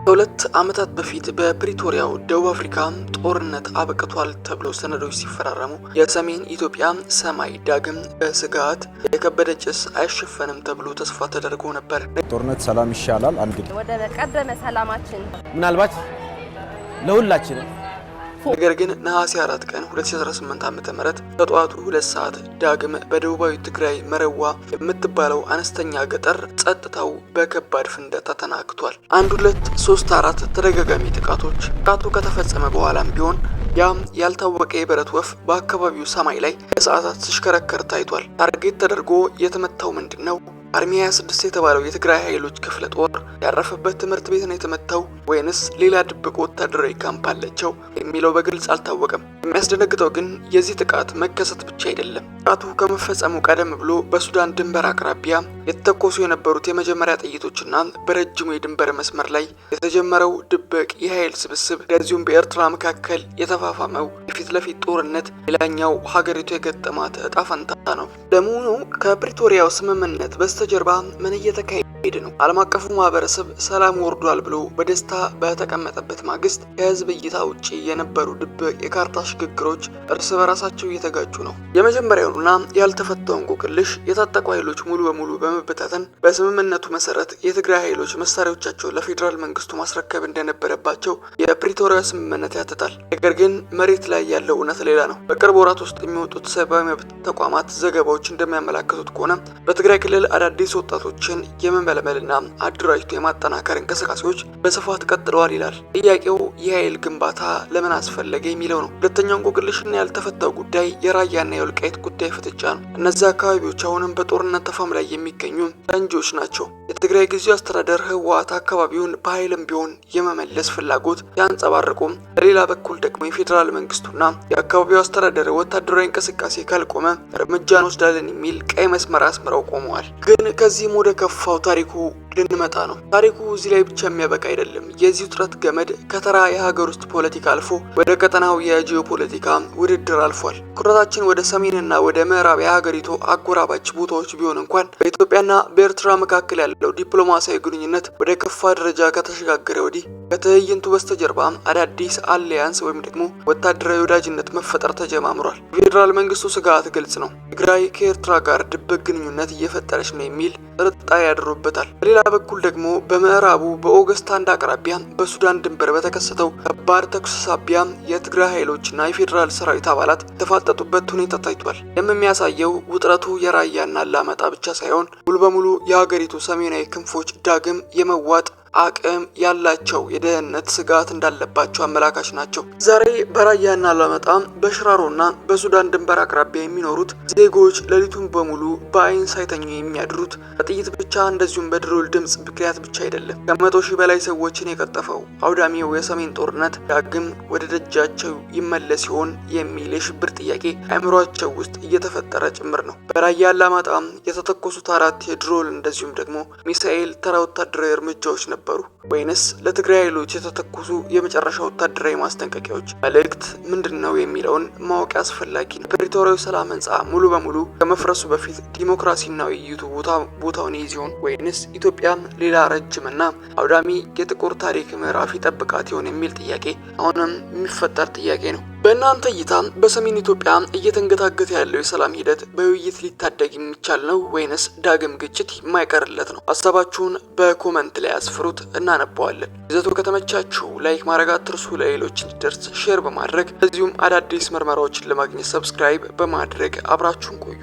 ከሁለት ዓመታት በፊት በፕሪቶሪያው ደቡብ አፍሪካ ጦርነት አበቅቷል ተብሎ ሰነዶች ሲፈራረሙ የሰሜን ኢትዮጵያ ሰማይ ዳግም በስጋት የከበደ ጭስ አይሸፈንም ተብሎ ተስፋ ተደርጎ ነበር። ጦርነት ሰላም ይሻላል እንግዲህ ወደ ቀደመ ሰላማችን ምናልባት ለሁላችንም ነገር ግን ነሐሴ 4 ቀን 2018 ዓ.ም ከጠዋቱ 2 ሰዓት ዳግም በደቡባዊ ትግራይ መረዋ የምትባለው አነስተኛ ገጠር ጸጥታው በከባድ ፍንዳታ ተናግቷል። 1 2 3 4 ተደጋጋሚ ጥቃቱ ከተፈጸመ በኋላም ቢሆን ያም ያልታወቀ የብረት ወፍ በአካባቢው ሰማይ ላይ ለሰዓታት ሲሽከረከር ታይቷል። ታርጌት ተደርጎ የተመታው ምንድነው? አርሚ 26 የተባለው የትግራይ ኃይሎች ክፍለ ጦር ያረፈበት ትምህርት ቤት ነው የተመታው ወይንስ ሌላ ድብቅ ወታደራዊ ካምፕ አለቸው የሚለው በግልጽ አልታወቀም። የሚያስደነግጠው ግን የዚህ ጥቃት መከሰት ብቻ አይደለም። ጥቃቱ ከመፈጸሙ ቀደም ብሎ በሱዳን ድንበር አቅራቢያ የተተኮሱ የነበሩት የመጀመሪያ ጥይቶችና በረጅሙ የድንበር መስመር ላይ የተጀመረው ድብቅ የኃይል ስብስብ እንደዚሁም በኤርትራ መካከል የተፋፋመው የፊት ለፊት ጦርነት ሌላኛው ሀገሪቱ የገጠማት ዕጣ ፈንታ ነው። ለመሆኑ ከፕሪቶሪያው ስምምነት በስተጀርባ ምን እየተካሄደ ነው? ዓለም አቀፉ ማህበረሰብ ሰላም ወርዷል ብሎ በደስታ በተቀመጠበት ማግስት ከህዝብ እይታ ውጪ የነበሩ ድብቅ የካርታ ሽግግሮች እርስ በራሳቸው እየተጋጩ ነው። የመጀመሪያውና ያልተፈታው እንቆቅልሽ የታጠቁ ኃይሎች ሙሉ በሙሉ በመበታተን በስምምነቱ መሰረት የትግራይ ኃይሎች መሳሪያዎቻቸውን ለፌዴራል መንግስቱ ማስረከብ እንደነበረባቸው የፕሪቶሪያ ስምምነት ያትታል። ነገር ግን መሬት ላይ ያለው እውነት ሌላ ነው። በቅርብ ወራት ውስጥ የሚወጡት ሰብአዊ መብት ተቋማት ዘገባዎች እንደሚያመላክቱት ከሆነ በትግራይ ክልል አዳዲስ ወጣቶችን የመመልመልና አደራጅቶ የማጠናከር እንቅስቃሴዎች በስፋት ቀጥለዋል ይላል። ጥያቄው የኃይል ግንባታ ለምን አስፈለገ የሚለው ነው። ሁለተኛው እንቆቅልሽና ያልተፈታው ጉዳይ የራያና የወልቃይት ጉዳይ ፍጥጫ ነው። እነዚህ አካባቢዎች አሁንም በጦርነት ተፋም ላይ የሚገኙ ፈንጂዎች ናቸው። የትግራይ ጊዜያዊ አስተዳደር ህወሓት አካባቢውን በኃይልም ቢሆን የመመለስ ፍላጎት ያንጸባርቁም፣ በሌላ በኩል ደግሞ የፌዴራል መንግስቱና የአካባቢው አስተዳደር ወታደራዊ እንቅስቃሴ ካልቆመ እርምጃ እንወስዳለን የሚል ቀይ መስመር አስምረው ቆመዋል። ግን ከዚህም ወደ ከፋው ታሪኩ ልንመጣ ነው። ታሪኩ እዚህ ላይ ብቻ የሚያበቃ አይደለም። የዚህ ውጥረት ገመድ ከተራ የሀገር ውስጥ ፖለቲካ አልፎ ወደ ቀጠናው የጂኦፖለቲካ ውድድር አልፏል። ኩረታችን ወደ ሰሜንና ወደ ምዕራብ የሀገሪቱ አጎራባች ቦታዎች ቢሆን እንኳን በኢትዮጵያና በኤርትራ መካከል ያለው ዲፕሎማሲያዊ ግንኙነት ወደ ከፋ ደረጃ ከተሸጋገረ ወዲህ ከትዕይንቱ በስተጀርባ አዳዲስ አሊያንስ ወይም ደግሞ ወታደራዊ ወዳጅነት መፈጠር ተጀማምሯል። የፌዴራል መንግስቱ ስጋት ግልጽ ነው። ትግራይ ከኤርትራ ጋር ድብቅ ግንኙነት እየፈጠረች ነው የሚል ጥርጣሬ ያድሮበታል። በሌላ በኩል ደግሞ በምዕራቡ በኦገስት 1 አቅራቢያ በሱዳን ድንበር በተከሰተው ከባድ ተኩስ ሳቢያ የትግራይ ኃይሎችና የፌዴራል ሰራዊት አባላት የተፋጠጡበት ሁኔታ ታይቷል። የሚያሳየው ውጥረቱ የራያና አላማጣ ብቻ ሳይሆን ሙሉ በሙሉ የሀገሪቱ ሰሜናዊ ክንፎች ዳግም የመዋጥ አቅም ያላቸው የደህንነት ስጋት እንዳለባቸው አመላካች ናቸው። ዛሬ በራያና አላማጣ በሽራሮና በሱዳን ድንበር አቅራቢያ የሚኖሩት ዜጎች ሌሊቱን በሙሉ በአይን ሳይተኙ የሚያድሩት በጥይት ብቻ እንደዚሁም በድሮል ድምጽ ምክንያት ብቻ አይደለም። ከ100,000 በላይ ሰዎችን የቀጠፈው አውዳሚው የሰሜን ጦርነት ዳግም ወደ ደጃቸው ይመለስ ሲሆን የሚል የሽብር ጥያቄ አእምሯቸው ውስጥ እየተፈጠረ ጭምር ነው። በራያ አላማጣ የተተኮሱት 4 የድሮል እንደዚሁም ደግሞ ሚሳኤል ተራ ወታደራዊ እርምጃዎች ነበሩ ወይንስ ለትግራይ ኃይሎች የተተኮሱ የመጨረሻ ወታደራዊ ማስጠንቀቂያዎች? መልእክት ምንድነው የሚለውን ማወቅ አስፈላጊ ነው። ፕሪቶሪያው ሰላም ህንጻ ሙሉ በሙሉ ከመፍረሱ በፊት ዲሞክራሲና ውይይቱ ቦታውን ይይዝ ወይንስ ኢትዮጵያ ሌላ ረጅምና አውዳሚ የጥቁር ታሪክ ምዕራፍ ይጠብቃት ይሆን የሚል ጥያቄ አሁንም የሚፈጠር ጥያቄ ነው። በእናንተ እይታ በሰሜን ኢትዮጵያ እየተንገታገተ ያለው የሰላም ሂደት በውይይት ሊታደግ የሚቻል ነው ወይንስ ዳግም ግጭት የማይቀርለት ነው? ሀሳባችሁን በኮመንት ላይ አስፍሩት፣ እናነባዋለን። ይዘቱ ከተመቻችሁ ላይክ ማድረግ አትርሱ። ለሌሎች እንዲደርስ ሼር በማድረግ እንደዚሁም አዳዲስ ምርመራዎችን ለማግኘት ሰብስክራይብ በማድረግ አብራችሁን ቆዩ።